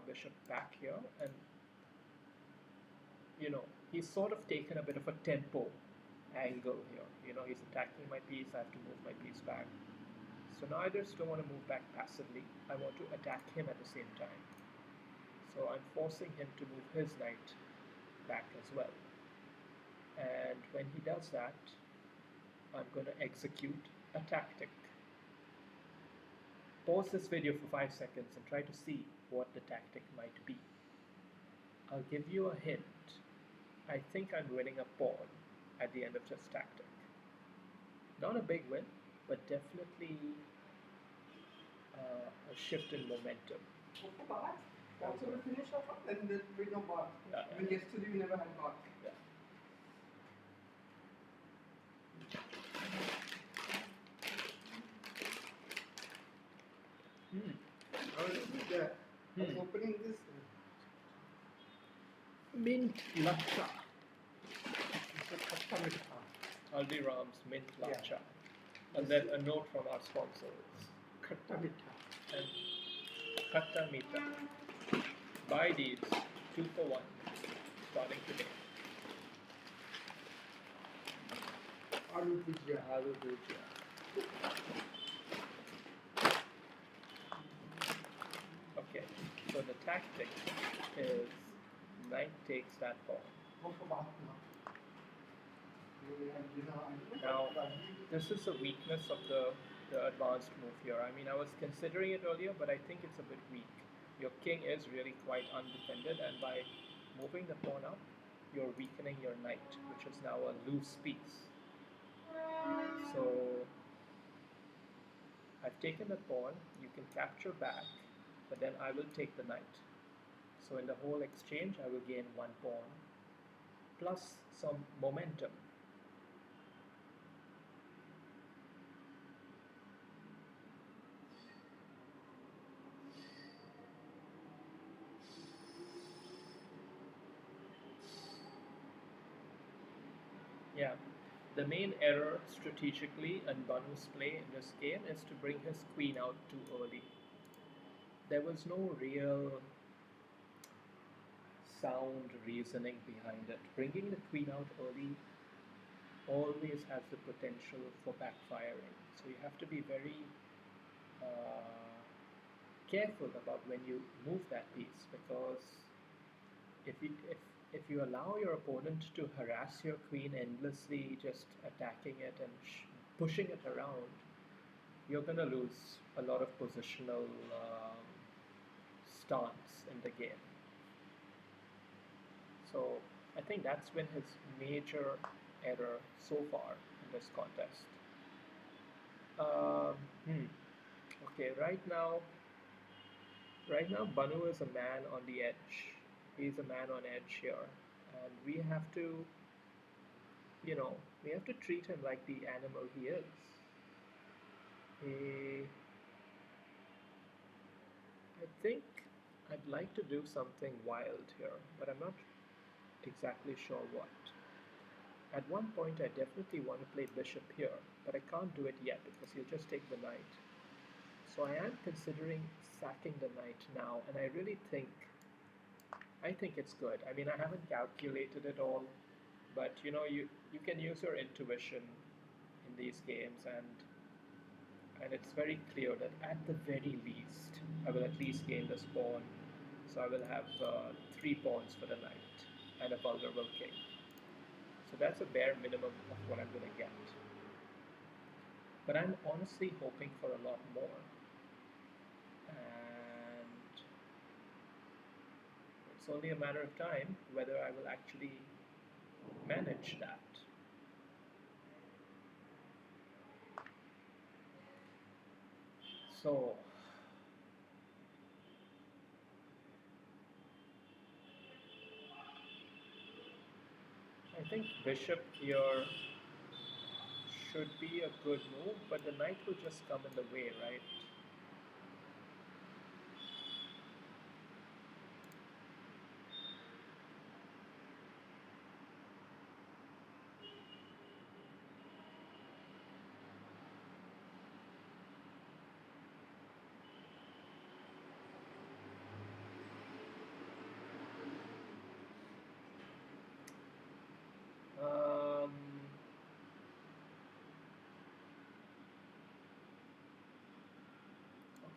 bishop back here, and he's sort of taken a bit of a tempo angle here. He's attacking my piece, I have to move my piece back. So now I just don't want to move back passively, I want to attack him at the same time. So I'm forcing him to move his knight back as well. And when he does that, I'm going to execute a tactic. Pause this video for 5 seconds and try to see what the tactic might be. I'll give you a hint. I think I'm winning a pawn at the end of this tactic. Not a big win, but definitely a shift in momentum. Also to finish off, then the bring of bar. I mean, yesterday we never had bar. Yeah. I was opening this. Mint Latcha. Haldiram's Mint Latcha. Yeah. And then a note from our sponsors. Khatta Mitha. And Khatta Mita. Buy these 2 for 1 starting today. Aloo Bhujia. Aloo Bhujia. Okay, so the tactic is knight takes that pawn. Now, this is a weakness of the advanced move here. I mean, I was considering it earlier, but I think it's a bit weak. Your king is really quite undefended, and by moving the pawn up, you're weakening your knight, which is now a loose piece. So, I've taken the pawn, you can capture back, but then I will take the knight. So in the whole exchange, I will gain 1 pawn, plus some momentum. Yeah, the main error strategically in Banu's play in this game is to bring his queen out too early. There was no real sound reasoning behind it. Bringing the queen out early always has the potential for backfiring. So you have to be very careful about when you move that piece, because if you allow your opponent to harass your queen endlessly, just attacking it and pushing it around, you're going to lose a lot of positional stance in the game. So I think that's been his major error so far in this contest. Okay, right now Banu is a man on the edge. He's a man on edge here, and we have to treat him like the animal he is. I think I'd like to do something wild here, but I'm not exactly sure what. At one point I definitely want to play bishop here, but I can't do it yet because he'll just take the knight. So I am considering sacking the knight now, and I think it's good. I mean, I haven't calculated it all, but you can use your intuition in these games, and it's very clear that at the very least I will at least gain this pawn, so I will have 3 pawns for the knight and a vulnerable king. So that's a bare minimum of what I'm going to get. But I'm honestly hoping for a lot more. And it's only a matter of time whether I will actually manage that. So I think bishop here should be a good move, but the knight will just come in the way, right?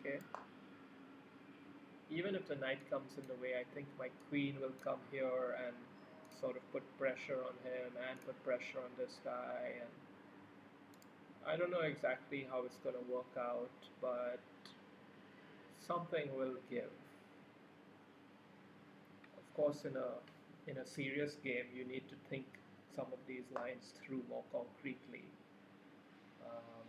Okay. Even if the knight comes in the way, I think my queen will come here and sort of put pressure on him and put pressure on this guy. And I don't know exactly how it's going to work out, but something will give. Of course, in a serious game, you need to think some of these lines through more concretely. Um,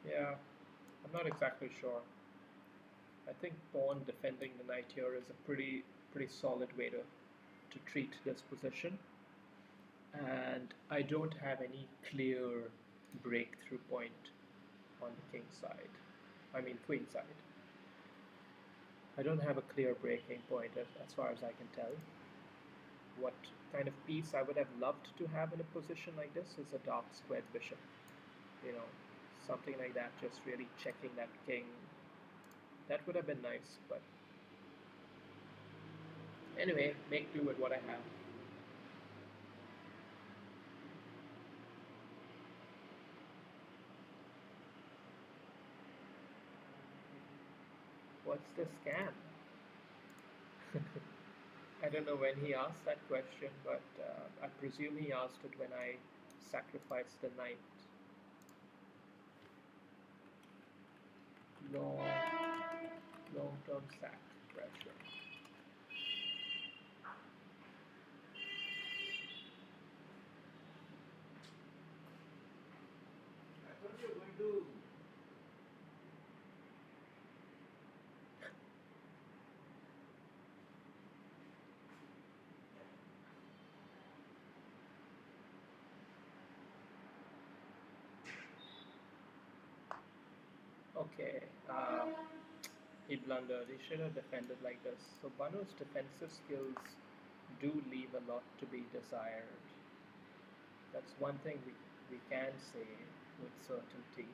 yeah, I'm not exactly sure. I think pawn defending the knight here is a pretty solid way to treat this position. And I don't have any clear breakthrough point on the king side. I mean queen side. I don't have a clear breaking point as far as I can tell. What kind of piece I would have loved to have in a position like this is a dark squared bishop. You know, something like that, just really checking that king. That would have been nice, but anyway, make do with what I have. What's the scam? I don't know when he asked that question, but I presume he asked it when I sacrificed the knight. Long-term sack pressure. I thought you were going to. Okay, he blundered. He should have defended like this. So Banu's defensive skills do leave a lot to be desired. That's one thing we can say with certainty.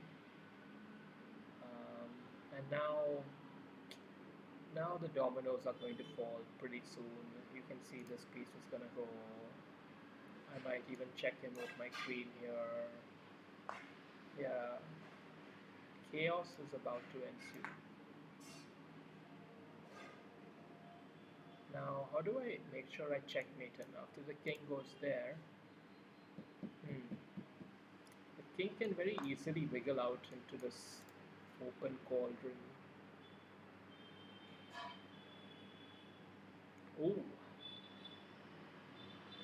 And now the dominoes are going to fall pretty soon. You can see this piece is going to go. I might even check in with my queen here. Yeah, chaos is about to ensue. Now, how do I make sure I checkmate him? After the king goes there, the king can very easily wiggle out into this open cauldron. Ooh,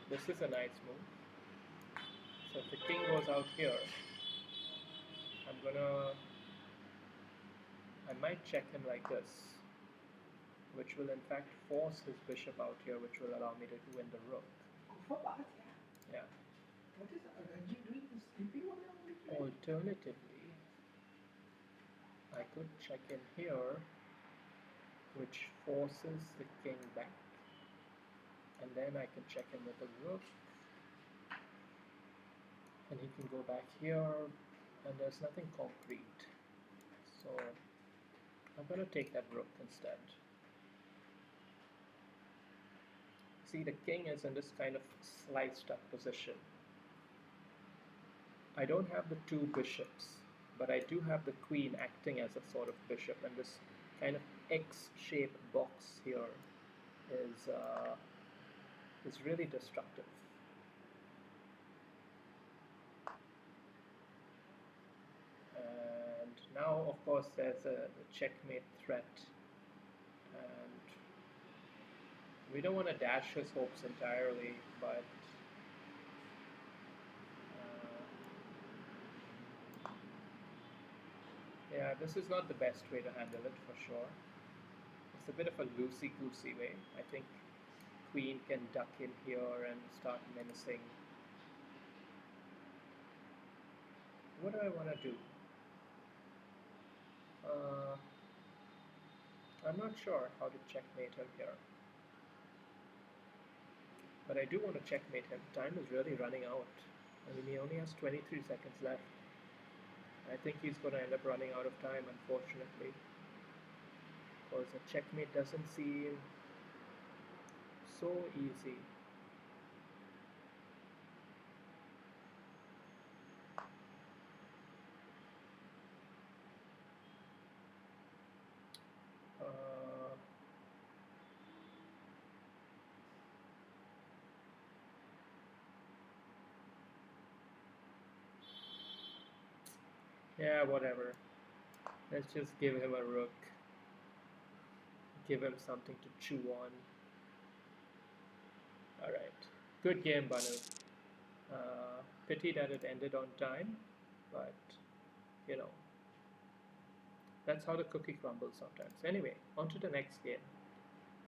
this is a nice move. So if the king goes out here, I might check him like this, which will in fact force his bishop out here, which will allow me to win the rook. For part, Yeah. What is are you doing the sleeping one now? Alternatively, I could check in here, which forces the king back. And then I can check in with the rook. And he can go back here, and there's nothing concrete. So I'm going to take that rook instead. See, the king is in this kind of sliced up position. I don't have the two bishops, but I do have the queen acting as a sort of bishop, and this kind of X-shaped box here is really destructive. And now, of course, there's a checkmate threat, and we don't want to dash his hopes entirely, but yeah, this is not the best way to handle it for sure. It's a bit of a loosey-goosey way. I think queen can duck in here and start menacing. What do I want to do? I'm not sure how to checkmate him here. But I do want to checkmate him. Time is really running out. I mean, he only has 23 seconds left. I think he's going to end up running out of time, unfortunately, because a checkmate doesn't seem so easy. Uh, yeah, whatever. Let's just give him a rook. Give him something to chew on. Alright. Good game, Banu. Pity that it ended on time, but you know, that's how the cookie crumbles sometimes. Anyway, on to the next game.